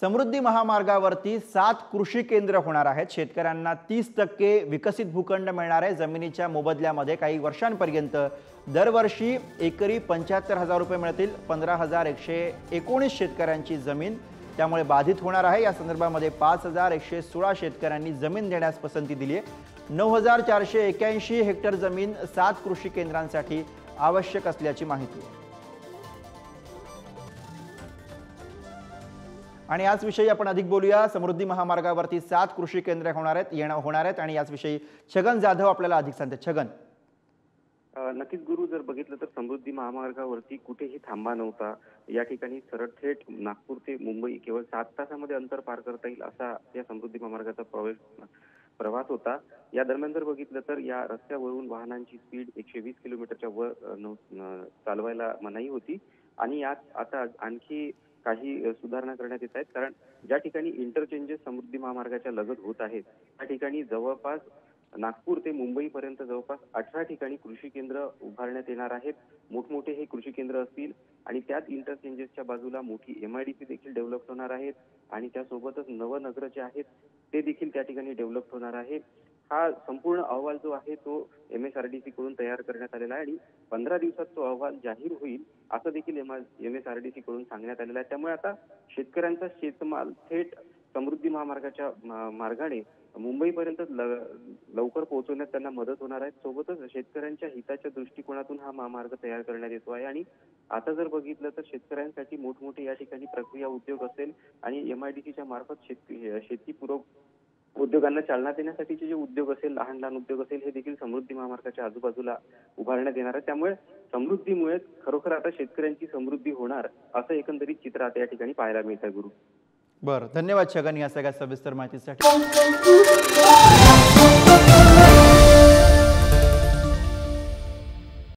समृद्धी महामार्गावरती 7 कृषी केंद्र होणार आहेत। शेतकऱ्यांना 30% विकसित भूखंड मिळणार आहे। जमिनीच्या मोबदल्यामध्ये काही वर्षांपर्यंत दरवर्षी एकरी 75,000 रुपये मिळतील। 15,119 शेतकऱ्यांची जमीन त्यामुळे बाधित होणार आहे। या संदर्भामध्ये 5,116 शेतकऱ्यांनी जमीन देण्यास पसंती दिली आहे। 9,481 हेक्टर जमीन 7 कृषी केंद्रांसाठी आवश्यक असल्याची माहिती आहे। आणि याच विषयी आपण अधिक बोलूया। समृद्धी महामार्गावरती 7 कृषी केंद्र होणार आहेत आणि याच विषयी छगन जाधव आपल्याला अधिक सांगते। छगन, नक्कीच गुरु, जर बघितलं तर समृद्धी महामार्गावरती कुठेही थांबा नव्हता। या ठिकाणी सरळ थेट नागपूर ते मुंबई केवळ 7 तासामध्ये अंतर पार करता येईल असा या समृद्धी महामार्गाचा प्रवास होता। या दरम्यान जर बघितलं तर या रस्त्यावरून वाहनांची स्पीड 120 किलोमीटरच्या वर चालवायला मनाई होती आणि यात आता आणखी काही सुधारणा करण्यात येत आहेत। कारण ज्या ठिकाणी इंटरचेंजेस समृद्धी महामार्गाच्या लगत होत आहेत त्या ठिकाणी जवळपास नागपूर ते मुंबई पर्यंत जवळपास 18 ठिकाणी कृषी केंद्र उभारण्यात येणार आहेत। मोठमोठे हे कृषी केंद्र असतील आणि त्यात इंटरचेंजेसच्या बाजूला मोठी MIDC देखील डेव्हलप होणार आहेत आणि त्यासोबतच नवनगर जे आहेत ते देखील त्या ठिकाणी डेव्हलप होणार आहे। हा संपूर्ण अहवाल जो आहे तो MSRDC कडून तयार करण्यात आलेला आहे आणि 15 दिवसात तो अहवाल जाहीर होईल असं देखील MSRDC कडून सांगण्यात आलेलं आहे। त्यामुळे आता शेतकऱ्यांचा शेतमाल थेट समृद्धी महामार्गाच्या मार्गाने मुंबईपर्यंत लवकर पोहोचवण्यात त्यांना मदत होणार आहे। सोबतच शेतकऱ्यांच्या हिताच्या दृष्टिकोनातून हा महामार्ग तयार करण्यात येतो आहे आणि आता जर बघितलं तर शेतकऱ्यांसाठी मोठमोठे या ठिकाणी प्रक्रिया उद्योग असेल आणि MIDCच्या मार्फत शेतीपूरक उद्योगांना चालना देण्यासाठीचे जे उद्योग असेल, लहान लहान उद्योग असेल, हे देखील समृद्धी महामार्गाच्या आजूबाजूला उभारण्यात येणार आहे। त्यामुळे समृद्धीमुळे खरोखर आता शेतकऱ्यांची समृद्धी होणार असं एकंदरीत चित्र आता या ठिकाणी पाहायला मिळत आहे गुरु। बरं, धन्यवाद छगन या सगळ्या सविस्तर माहितीसाठी।